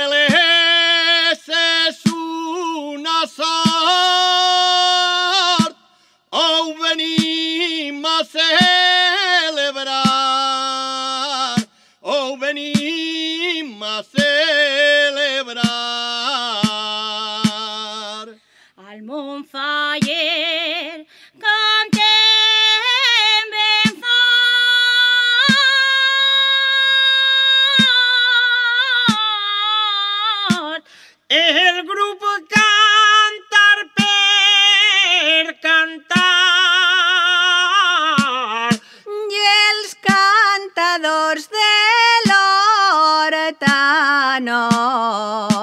Angeles és una sort, ho venim a celebrar, ho venim a celebrar. Al Montfaller cantem ben fort, El grup cantar per cantar i els cantadors de l'horta nord